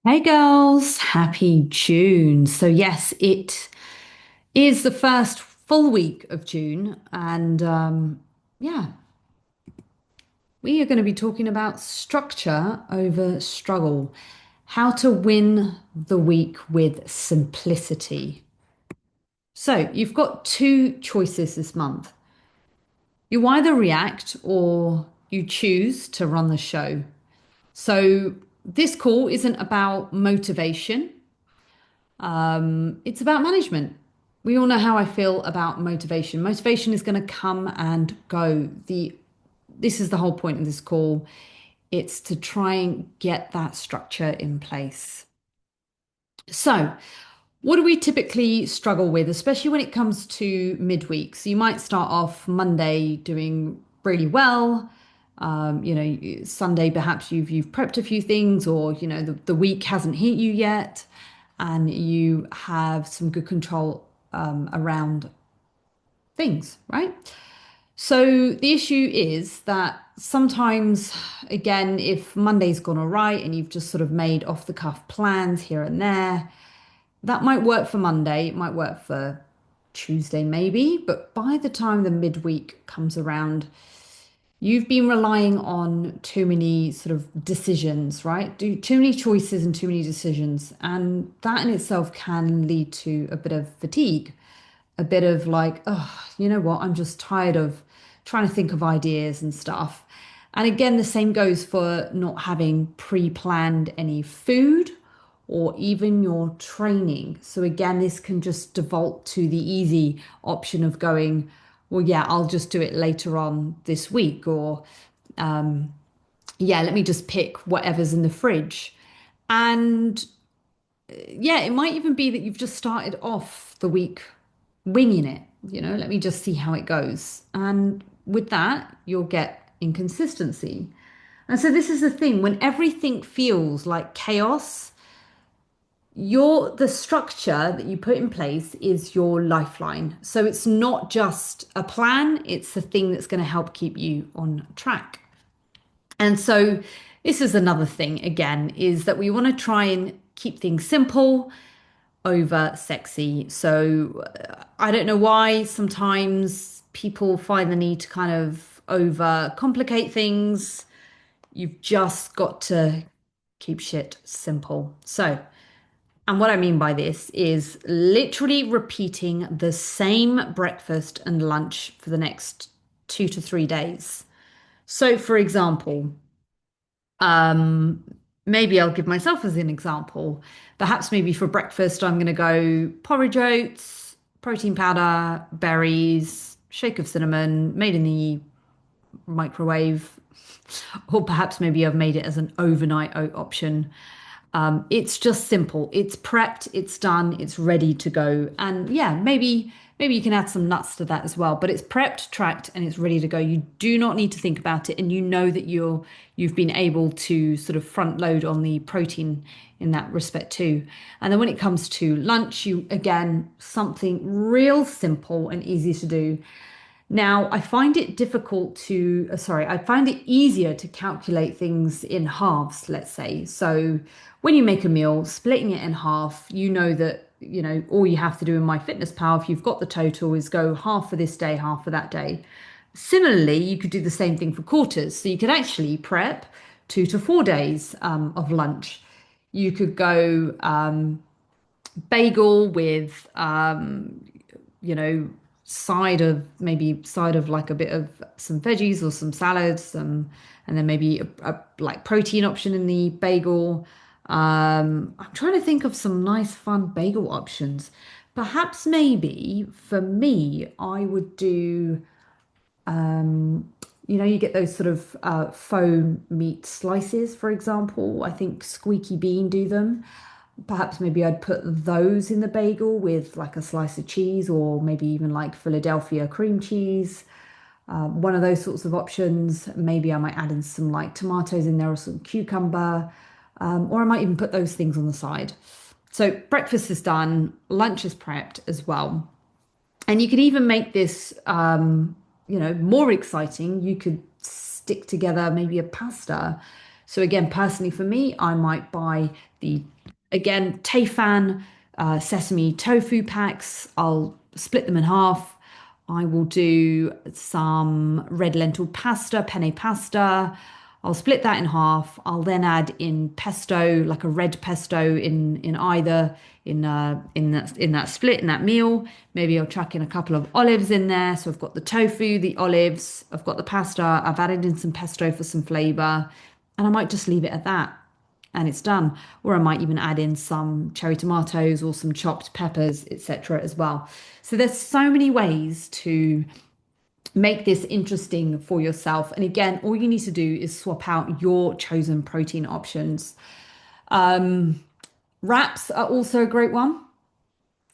Hey girls, happy June. So, yes, it is the first full week of June, and yeah, we are going to be talking about structure over struggle, how to win the week with simplicity. So, you've got two choices this month. You either react or you choose to run the show. So, this call isn't about motivation. It's about management. We all know how I feel about motivation. Motivation is going to come and go. This is the whole point of this call. It's to try and get that structure in place. So, what do we typically struggle with, especially when it comes to midweek? So you might start off Monday doing really well. Sunday perhaps you've prepped a few things, or the week hasn't hit you yet, and you have some good control around things, right? So the issue is that sometimes, again, if Monday's gone all right and you've just sort of made off the cuff plans here and there, that might work for Monday, it might work for Tuesday, maybe, but by the time the midweek comes around, you've been relying on too many sort of decisions, right? Do too many choices and too many decisions. And that in itself can lead to a bit of fatigue, a bit of like, oh, you know what? I'm just tired of trying to think of ideas and stuff. And again, the same goes for not having pre-planned any food or even your training. So again, this can just default to the easy option of going, well, yeah, I'll just do it later on this week, or yeah, let me just pick whatever's in the fridge. And yeah, it might even be that you've just started off the week winging it, let me just see how it goes. And with that, you'll get inconsistency. And so this is the thing, when everything feels like chaos, the structure that you put in place is your lifeline. So it's not just a plan, it's the thing that's going to help keep you on track. And so this is another thing again, is that we want to try and keep things simple over sexy. So I don't know why sometimes people find the need to kind of over complicate things. You've just got to keep shit simple. So, and what I mean by this is literally repeating the same breakfast and lunch for the next 2 to 3 days. So, for example, um, maybe I'll give myself as an example. Perhaps maybe for breakfast, I'm going to go porridge oats, protein powder, berries, shake of cinnamon, made in the microwave, or perhaps maybe I've made it as an overnight oat option. It's just simple. It's prepped, it's done, it's ready to go. And yeah, maybe you can add some nuts to that as well. But it's prepped, tracked, and it's ready to go. You do not need to think about it, and you know that you've been able to sort of front load on the protein in that respect too. And then when it comes to lunch, you again something real simple and easy to do. Now, I find it difficult to, sorry, I find it easier to calculate things in halves, let's say. So when you make a meal, splitting it in half, you know that, all you have to do in MyFitnessPal, if you've got the total, is go half for this day, half for that day. Similarly, you could do the same thing for quarters. So you could actually prep 2 to 4 days of lunch. You could go bagel with you know, side of like a bit of some veggies or some salads, and then maybe a like protein option in the bagel. I'm trying to think of some nice fun bagel options. Perhaps maybe for me, I would do, you get those sort of faux meat slices, for example. I think Squeaky Bean do them. Perhaps maybe I'd put those in the bagel with like a slice of cheese, or maybe even like Philadelphia cream cheese. One of those sorts of options. Maybe I might add in some like tomatoes in there or some cucumber, or I might even put those things on the side. So breakfast is done, lunch is prepped as well. And you could even make this, more exciting. You could stick together maybe a pasta. So again, personally for me, I might buy the, again, Tayfan sesame tofu packs. I'll split them in half. I will do some red lentil pasta, penne pasta. I'll split that in half. I'll then add in pesto, like a red pesto in either in that split in that meal. Maybe I'll chuck in a couple of olives in there. So I've got the tofu, the olives, I've got the pasta. I've added in some pesto for some flavor, and I might just leave it at that and it's done. Or I might even add in some cherry tomatoes or some chopped peppers, etc. as well. So there's so many ways to make this interesting for yourself. And again, all you need to do is swap out your chosen protein options. Wraps are also a great one.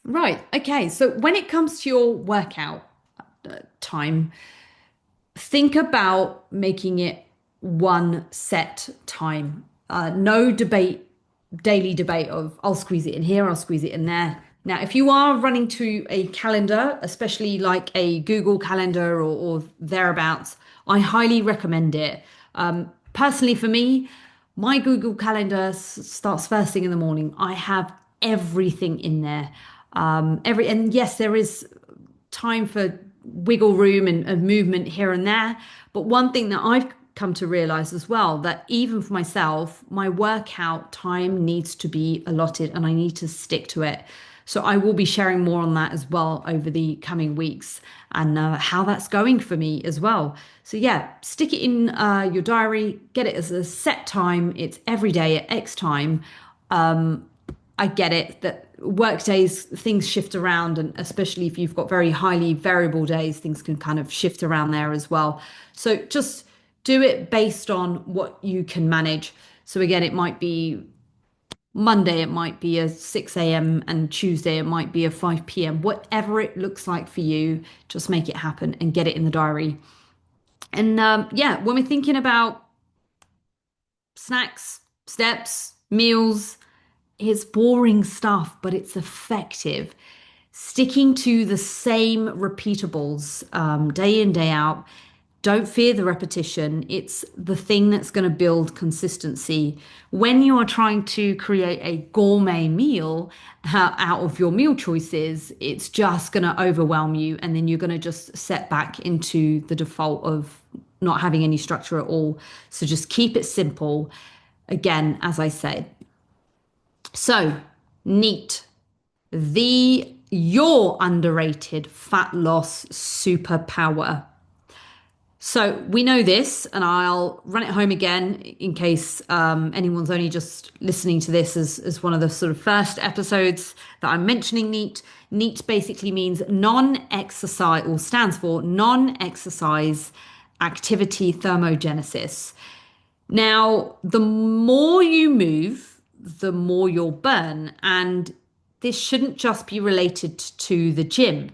Right. Okay. So when it comes to your workout time, think about making it one set time. No debate, daily debate of I'll squeeze it in here, I'll squeeze it in there. Now, if you are running to a calendar, especially like a Google Calendar or thereabouts, I highly recommend it. Personally, for me, my Google Calendar starts first thing in the morning. I have everything in there. And yes, there is time for wiggle room and movement here and there. But one thing that I've come to realize as well, that even for myself, my workout time needs to be allotted and I need to stick to it. So I will be sharing more on that as well over the coming weeks and how that's going for me as well. So yeah, stick it in your diary, get it as a set time. It's every day at X time. I get it that work days, things shift around, and especially if you've got very highly variable days, things can kind of shift around there as well. So just do it based on what you can manage. So again, it might be Monday, it might be a 6 a.m., and Tuesday, it might be a 5 p.m. Whatever it looks like for you, just make it happen and get it in the diary. And yeah, when we're thinking about snacks, steps, meals, it's boring stuff, but it's effective. Sticking to the same repeatables day in, day out. Don't fear the repetition. It's the thing that's going to build consistency. When you are trying to create a gourmet meal out of your meal choices, it's just going to overwhelm you. And then you're going to just set back into the default of not having any structure at all. So just keep it simple. Again, as I said, so, neat. The your underrated fat loss superpower. So we know this, and I'll run it home again in case anyone's only just listening to this as one of the sort of first episodes that I'm mentioning NEAT. NEAT basically means non-exercise, or stands for non-exercise activity thermogenesis. Now, the more you move, the more you'll burn. And this shouldn't just be related to the gym.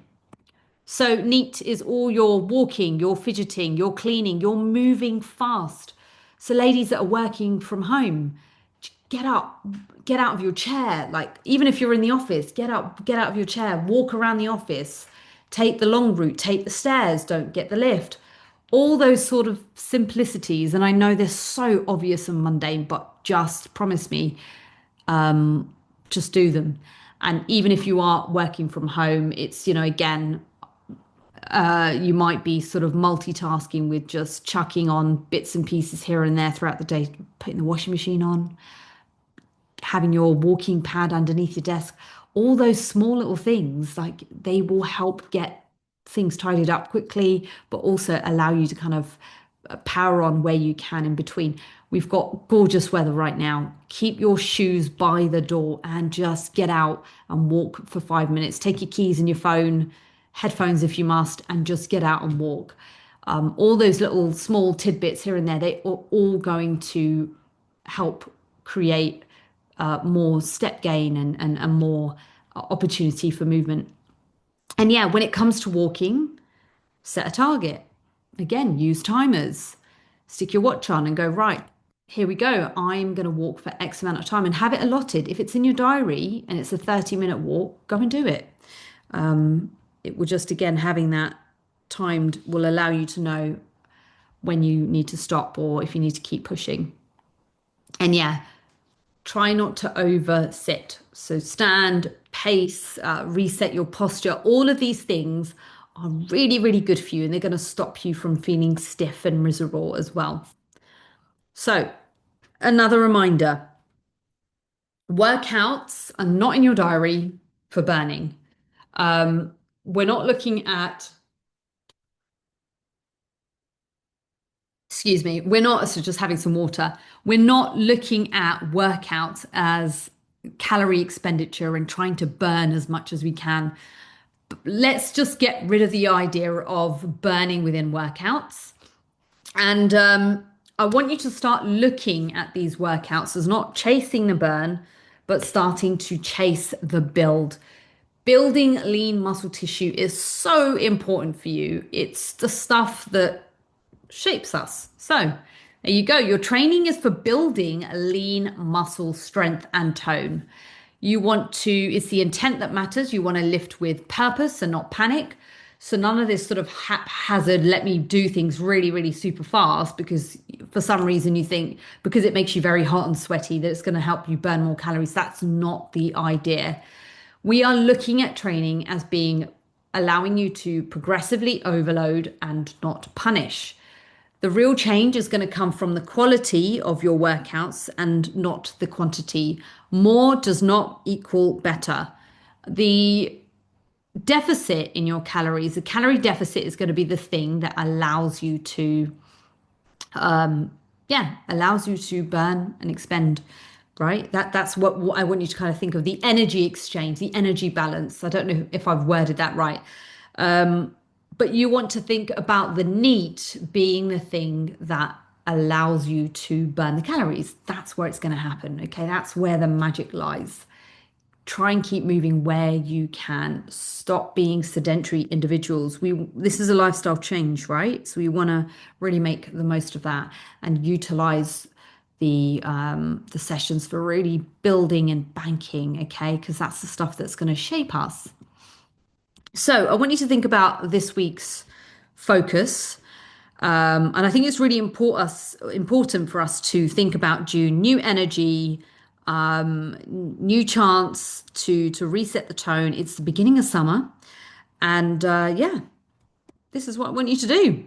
So, neat is all your walking, your fidgeting, your cleaning, you're moving fast. So, ladies that are working from home, get up, get out of your chair. Like, even if you're in the office, get up, get out of your chair, walk around the office, take the long route, take the stairs, don't get the lift. All those sort of simplicities. And I know they're so obvious and mundane, but just promise me, just do them. And even if you are working from home, it's, again, you might be sort of multitasking with just chucking on bits and pieces here and there throughout the day, putting the washing machine on, having your walking pad underneath your desk. All those small little things, like they will help get things tidied up quickly, but also allow you to kind of power on where you can in between. We've got gorgeous weather right now. Keep your shoes by the door and just get out and walk for 5 minutes. Take your keys and your phone, headphones if you must, and just get out and walk. All those little small tidbits here and there, they are all going to help create more step gain and more opportunity for movement. And yeah, when it comes to walking, set a target. Again, use timers. Stick your watch on and go, right, here we go. I'm going to walk for X amount of time and have it allotted. If it's in your diary and it's a 30-minute walk, go and do it. It will just, again, having that timed will allow you to know when you need to stop or if you need to keep pushing. And yeah, try not to over sit. So stand, pace, reset your posture. All of these things are really, really good for you, and they're going to stop you from feeling stiff and miserable as well. So, another reminder, workouts are not in your diary for burning. Um, we're not looking at, excuse me, we're not, so just having some water. We're not looking at workouts as calorie expenditure and trying to burn as much as we can. Let's just get rid of the idea of burning within workouts. And I want you to start looking at these workouts as not chasing the burn, but starting to chase the build. Building lean muscle tissue is so important for you. It's the stuff that shapes us. So there you go. Your training is for building lean muscle strength and tone. You want to, it's the intent that matters. You want to lift with purpose and not panic. So none of this sort of haphazard, let me do things really, really super fast because for some reason you think because it makes you very hot and sweaty that it's going to help you burn more calories. That's not the idea. We are looking at training as being allowing you to progressively overload and not punish. The real change is going to come from the quality of your workouts and not the quantity. More does not equal better. The deficit in your calories, the calorie deficit is going to be the thing that allows you to, yeah, allows you to burn and expend, right? That's what I want you to kind of think of, the energy exchange, the energy balance. I don't know if I've worded that right. But you want to think about the NEAT being the thing that allows you to burn the calories. That's where it's going to happen. Okay. That's where the magic lies. Try and keep moving where you can. Stop being sedentary individuals. This is a lifestyle change, right? So we want to really make the most of that and utilize the sessions for really building and banking, okay? Because that's the stuff that's going to shape us. So I want you to think about this week's focus. And I think it's really important for us to think about June, new energy, new chance to reset the tone. It's the beginning of summer. And yeah, this is what I want you to do.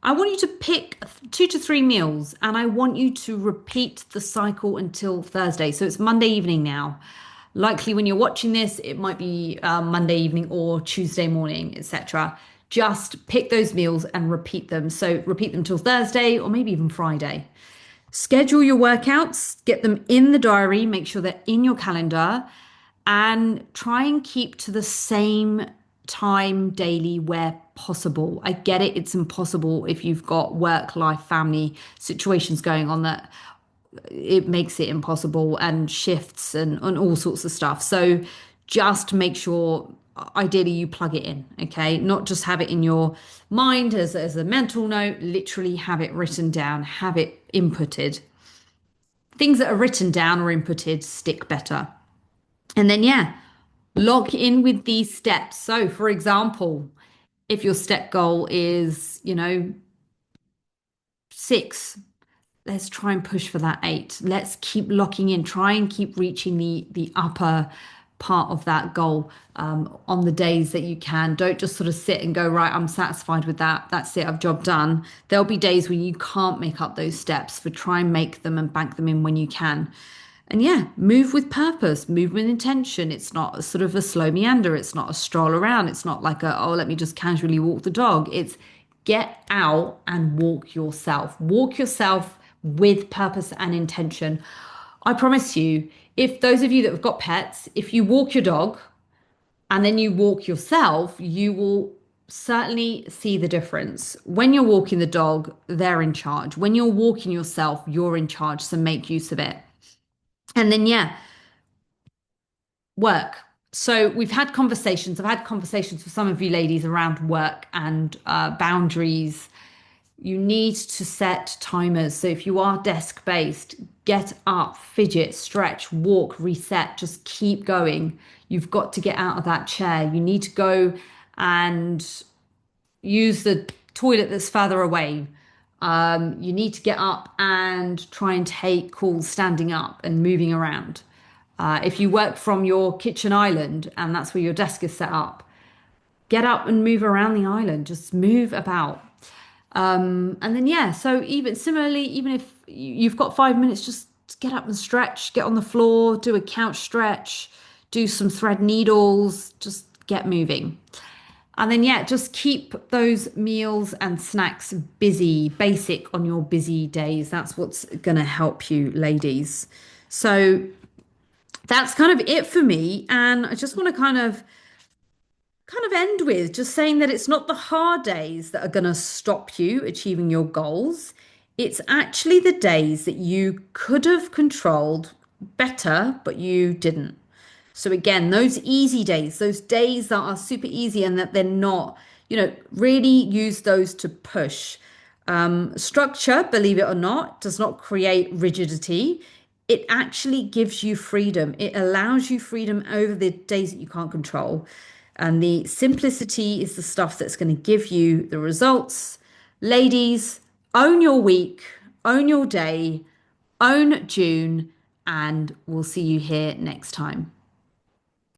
I want you to pick 2 to 3 meals and I want you to repeat the cycle until Thursday. So it's Monday evening now. Likely when you're watching this, it might be Monday evening or Tuesday morning, etc. Just pick those meals and repeat them. So repeat them till Thursday or maybe even Friday. Schedule your workouts, get them in the diary, make sure they're in your calendar, and try and keep to the same time daily where possible. I get it, it's impossible if you've got work, life, family situations going on that it makes it impossible and shifts and all sorts of stuff. So just make sure ideally you plug it in, okay? Not just have it in your mind as a mental note, literally have it written down, have it inputted. Things that are written down or inputted stick better. And then, yeah, log in with these steps. So, for example, if your step goal is, 6, let's try and push for that 8. Let's keep locking in, try and keep reaching the upper part of that goal on the days that you can. Don't just sort of sit and go, right, I'm satisfied with that. That's it, I've job done. There'll be days when you can't make up those steps, but try and make them and bank them in when you can. And yeah, move with purpose, move with intention. It's not a sort of a slow meander. It's not a stroll around. It's not like a, oh, let me just casually walk the dog. It's get out and walk yourself. Walk yourself with purpose and intention. I promise you, if those of you that have got pets, if you walk your dog and then you walk yourself, you will certainly see the difference. When you're walking the dog, they're in charge. When you're walking yourself, you're in charge. So make use of it. And then, yeah, work. So we've had conversations. I've had conversations with some of you ladies around work and boundaries. You need to set timers. So if you are desk based, get up, fidget, stretch, walk, reset, just keep going. You've got to get out of that chair. You need to go and use the toilet that's further away. You need to get up and try and take calls standing up and moving around. If you work from your kitchen island and that's where your desk is set up, get up and move around the island. Just move about. And then, yeah, so even similarly, even if you've got 5 minutes, just get up and stretch, get on the floor, do a couch stretch, do some thread needles, just get moving. And then, yeah, just keep those meals and snacks busy, basic on your busy days. That's what's going to help you, ladies. So that's kind of it for me. And I just want to kind of end with just saying that it's not the hard days that are going to stop you achieving your goals. It's actually the days that you could have controlled better, but you didn't. So again, those easy days, those days that are super easy and that they're not, really use those to push. Structure, believe it or not, does not create rigidity. It actually gives you freedom. It allows you freedom over the days that you can't control. And the simplicity is the stuff that's going to give you the results. Ladies, own your week, own your day, own June, and we'll see you here next time.